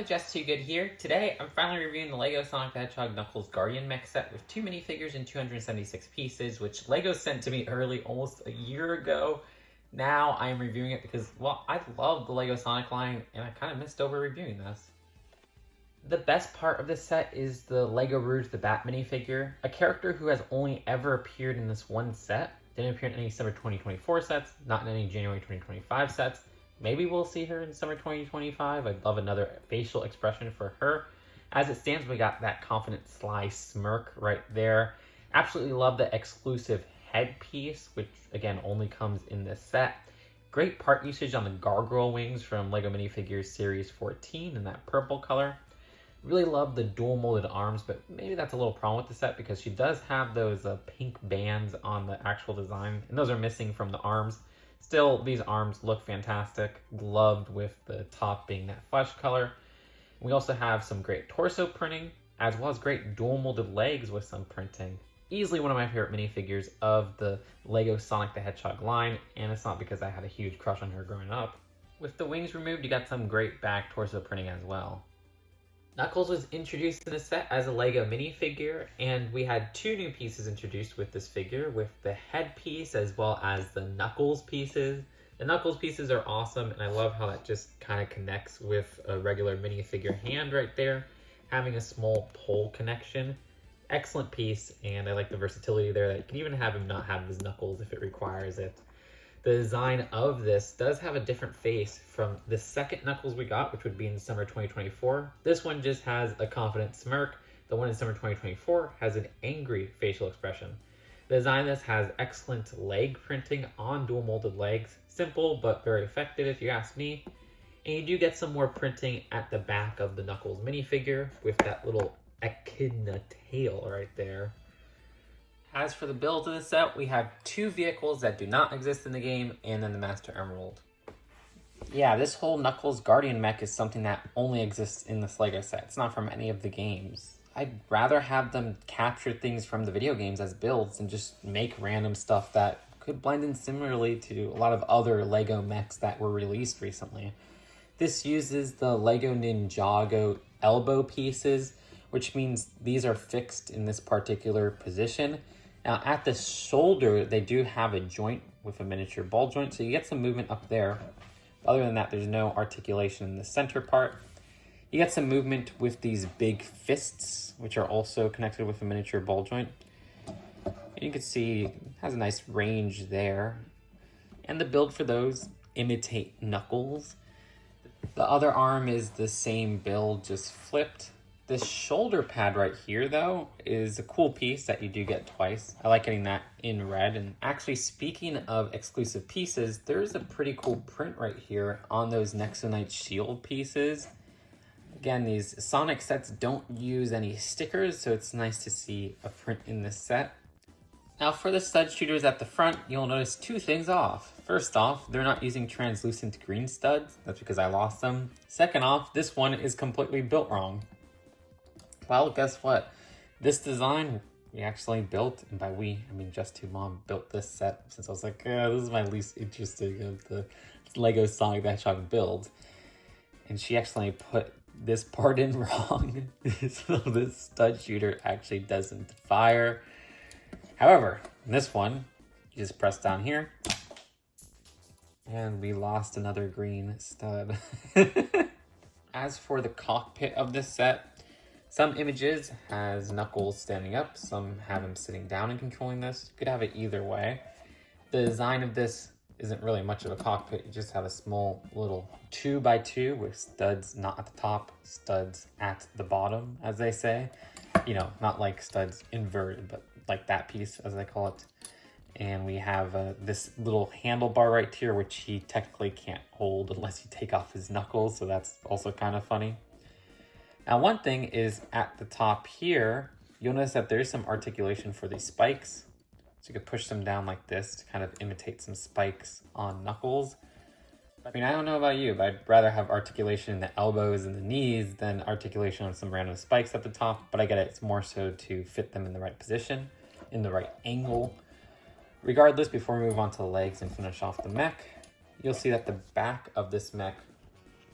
Hello, Just Too Good here. Today, I'm finally reviewing the LEGO Sonic the Hedgehog Knuckles Guardian Mech set with 2 minifigures and 276 pieces, which LEGO sent to me early, almost a year ago. Now, I am reviewing it because, well, I love the LEGO Sonic line, and I kind of missed over reviewing this. The best part of this set is the LEGO Rouge the Bat minifigure, a character who has only ever appeared in this one set. Didn't appear in any Summer 2024 sets, not in any January 2025 sets. Maybe we'll see her in Summer 2025. I'd love another facial expression for her. As it stands, we got that confident, sly smirk right there. Absolutely love the exclusive headpiece, which again only comes in this set. Great part usage on the gargoyle wings from LEGO Minifigures Series 14 in that purple color. Really love the dual molded arms, but maybe that's a little problem with the set because she does have those pink bands on the actual design, and those are missing from the arms. Still, these arms look fantastic, gloved with the top being that flesh color. We also have some great torso printing, as well as great dual molded legs with some printing. Easily one of my favorite minifigures of the LEGO Sonic the Hedgehog line, and it's not because I had a huge crush on her growing up. With the wings removed, you got some great back torso printing as well. Knuckles was introduced in the set as a LEGO minifigure, and we had 2 new pieces introduced with this figure, with the headpiece as well as the Knuckles pieces. The Knuckles pieces are awesome, and I love how that just kind of connects with a regular minifigure hand right there, having a small pole connection. Excellent piece, and I like the versatility there that you can even have him not have his knuckles if it requires it. The design of this does have a different face from the second Knuckles we got, which would be in summer 2024. This one just has a confident smirk. The one in summer 2024 has an angry facial expression. The design of this has excellent leg printing on dual molded legs. Simple, but very effective if you ask me. And you do get some more printing at the back of the Knuckles minifigure with that little echidna tail right there. As for the build of the set, we have 2 vehicles that do not exist in the game, and then the Master Emerald. Yeah, this whole Knuckles Guardian Mech is something that only exists in this LEGO set. It's not from any of the games. I'd rather have them capture things from the video games as builds and just make random stuff that could blend in similarly to a lot of other LEGO mechs that were released recently. This uses the LEGO Ninjago elbow pieces, which means these are fixed in this particular position. Now at the shoulder, they do have a joint with a miniature ball joint, so you get some movement up there. Other than that, there's no articulation in the center part. You get some movement with these big fists, which are also connected with a miniature ball joint. And you can see it has a nice range there. And the build for those imitate Knuckles. The other arm is the same build, just flipped. This shoulder pad right here, though, is a cool piece that you do get twice. I like getting that in red. And actually, speaking of exclusive pieces, there's a pretty cool print right here on those Nexonite shield pieces. Again, these Sonic sets don't use any stickers, so it's nice to see a print in this set. Now, for the stud shooters at the front, you'll notice 2 things off. First off, they're not using translucent green studs. That's because I lost them. Second off, this one is completely built wrong. Well, guess what? This design we actually built, and by we, I mean Just Two Mom built this set since I was like, this is my least interesting of the LEGO Sonic the Hedgehog build. And she actually put this part in wrong, so this stud shooter actually doesn't fire. However, in this one, you just press down here, and we lost another green stud. As for the cockpit of this set, some images has Knuckles standing up, some have him sitting down and controlling this. You could have it either way. The design of this isn't really much of a cockpit. You just have a small little 2x2 with studs not at the top, studs at the bottom, as they say. You know, not like studs inverted, but like that piece, as they call it. And we have this little handlebar right here, which he technically can't hold unless you take off his knuckles, so that's also kind of funny. Now, one thing is at the top here, you'll notice that there's some articulation for these spikes. So you could push them down like this to kind of imitate some spikes on Knuckles. I mean, I don't know about you, but I'd rather have articulation in the elbows and the knees than articulation on some random spikes at the top. But I get it, it's more so to fit them in the right position, in the right angle. Regardless, before we move on to the legs and finish off the mech, you'll see that the back of this mech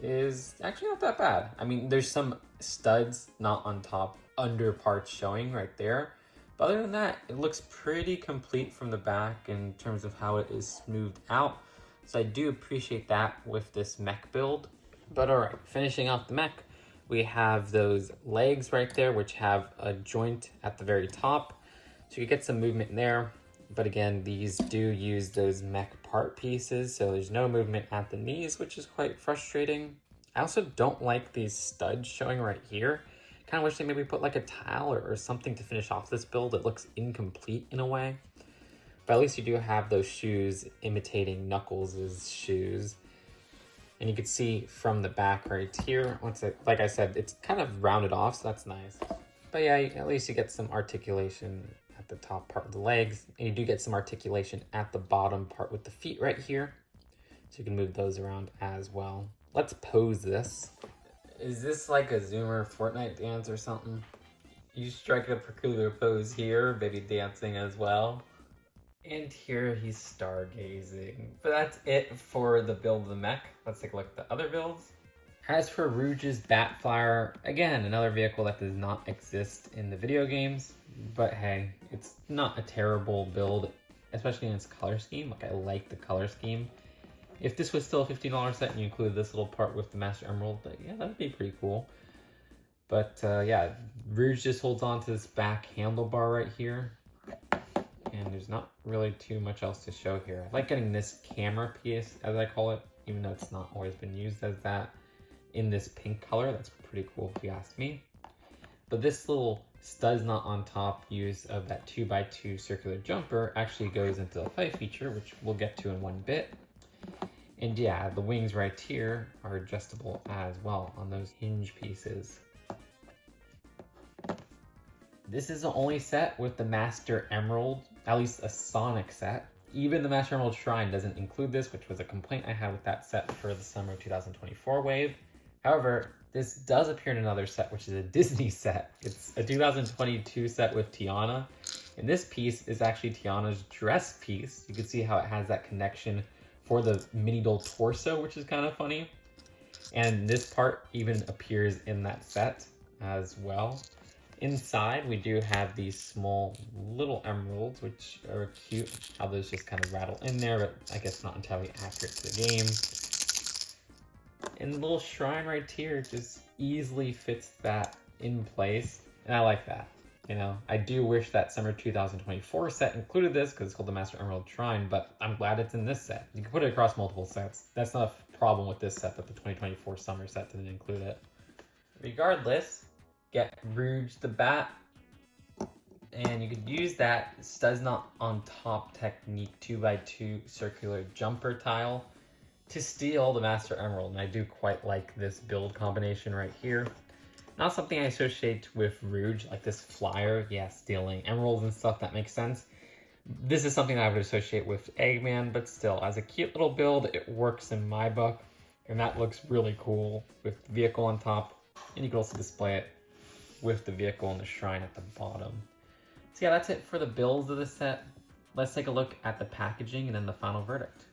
is actually not that bad. I mean, there's some studs not on top, under parts showing right there. But other than that, it looks pretty complete from the back in terms of how it is smoothed out. So I do appreciate that with this mech build. But all right, finishing off the mech, we have those legs right there, which have a joint at the very top. So you get some movement in there. But again, these do use those mech part pieces, so there's no movement at the knees, which is quite frustrating. I also don't like these studs showing right here. Kind of wish they maybe put like a tile or something to finish off this build. It looks incomplete in a way. But at least you do have those shoes imitating Knuckles' shoes. And you can see from the back right here, like I said, it's kind of rounded off, so that's nice. But yeah, at least you get some articulation at the top part of the legs, and you do get some articulation at the bottom part with the feet right here, so you can move those around as well. Let's pose this. Is this like a Zoomer Fortnite dance or something? You strike a peculiar pose here, baby dancing as well. And here he's stargazing. But that's it for the build of the mech. Let's take a look at the other builds. As for Rouge's Bat Flyer, again, another vehicle that does not exist in the video games, but hey, it's not a terrible build, especially in its color scheme. Like, I like the color scheme. If this was still a $15 set and you included this little part with the Master Emerald, yeah, that'd be pretty cool. But yeah, Rouge just holds on to this back handlebar right here. And there's not really too much else to show here. I like getting this camera piece, as I call it, even though it's not always been used as that, in this pink color. That's pretty cool if you ask me. But this little studs not on top use of that 2x2 circular jumper actually goes into the fight feature, which we'll get to in one bit. And yeah, the wings right here are adjustable as well on those hinge pieces. This is the only set with the Master Emerald, at least a Sonic set. Even the Master Emerald Shrine doesn't include this, which was a complaint I had with that set for the summer 2024 wave. However, this does appear in another set, which is a Disney set. It's a 2022 set with Tiana. And this piece is actually Tiana's dress piece. You can see how it has that connection for the mini doll torso, which is kind of funny. And this part even appears in that set as well. Inside, we do have these small little emeralds, which are cute. How those just kind of rattle in there, but I guess not entirely accurate to the game. And the little shrine right here just easily fits that in place. And I like that. You know, I do wish that summer 2024 set included this because it's called the Master Emerald Shrine, but I'm glad it's in this set. You can put it across multiple sets. That's not a problem with this set, that the 2024 summer set didn't include it. Regardless, get Rouge the Bat, and you could use that studs not on top technique 2x2 circular jumper tile to steal the Master Emerald, and I do quite like this build combination right here. Not something I associate with Rouge, like this flyer, yeah, stealing emeralds and stuff, that makes sense. This is something I would associate with Eggman, but still, as a cute little build, it works in my book, and that looks really cool with the vehicle on top, and you can also display it with the vehicle and the shrine at the bottom. So yeah, that's it for the builds of the set. Let's take a look at the packaging and then the final verdict.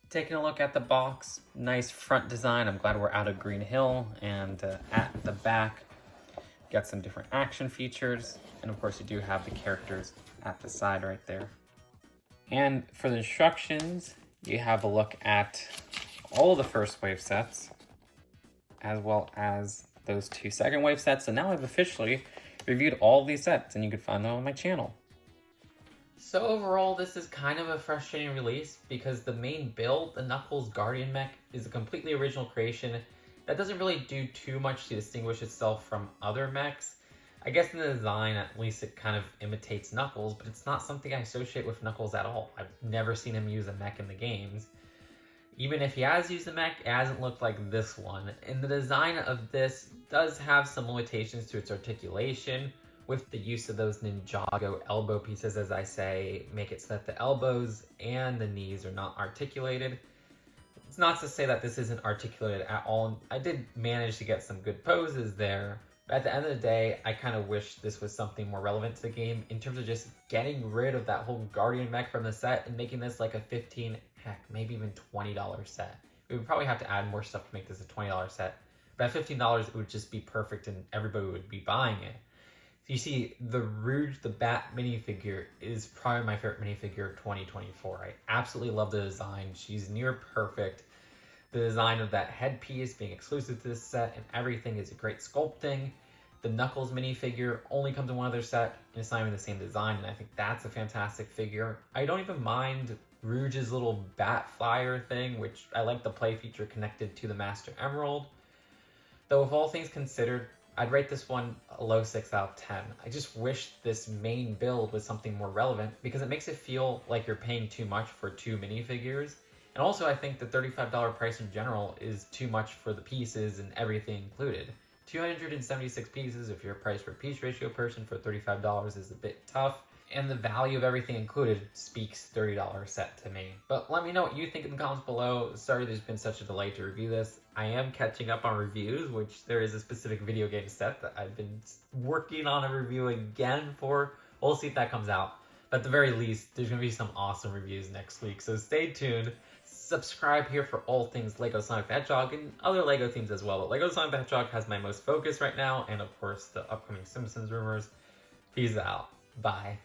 Taking a look at the box, nice front design. I'm glad we're out of Green Hill, and at the back, got some different action features. And of course you do have the characters at the side right there. And for the instructions, you have a look at all of the first wave sets, as well as those two second wave sets. So now I've officially reviewed all of these sets, and you can find them on my channel. So overall, this is kind of a frustrating release because the main build, the Knuckles Guardian Mech, is a completely original creation that doesn't really do too much to distinguish itself from other mechs. I guess in the design, at least it kind of imitates Knuckles, but it's not something I associate with Knuckles at all. I've never seen him use a mech in the games. Even if he has used a mech, it hasn't looked like this one. And the design of this does have some limitations to its articulation, with the use of those Ninjago elbow pieces, as I say, make it so that the elbows and the knees are not articulated. It's not to say that this isn't articulated at all. I did manage to get some good poses there, but at the end of the day, I kind of wish this was something more relevant to the game in terms of just getting rid of that whole Guardian Mech from the set and making this like a $15, heck, maybe even $20 set. It We would probably have to add more stuff to make this a $20 set. But at $15, it would just be perfect and everybody would be buying it. You see, the Rouge the Bat minifigure is probably my favorite minifigure of 2024. I absolutely love the design. She's near perfect. The design of that headpiece being exclusive to this set and everything is a great sculpting. The Knuckles minifigure only comes in one other set, and it's not even the same design, and I think that's a fantastic figure. I don't even mind Rouge's little bat flyer thing, which I like the play feature connected to the Master Emerald. Though with all things considered, I'd rate this one a low 6 out of 10. I just wish this main build was something more relevant, because it makes it feel like you're paying too much for 2 minifigures. And also I think the $35 price in general is too much for the pieces and everything included. 276 pieces, if you're a price per piece ratio person, for $35 is a bit tough. And the value of everything included speaks $30 set to me. But let me know what you think in the comments below. Sorry there's been such a delay to review this. I am catching up on reviews, which there is a specific video game set that I've been working on a review again for. We'll see if that comes out. But at the very least, there's going to be some awesome reviews next week, so stay tuned. Subscribe here for all things LEGO Sonic the Hedgehog and other LEGO themes as well. But LEGO Sonic the Hedgehog has my most focus right now, and of course the upcoming Simpsons rumors. Peace out. Bye.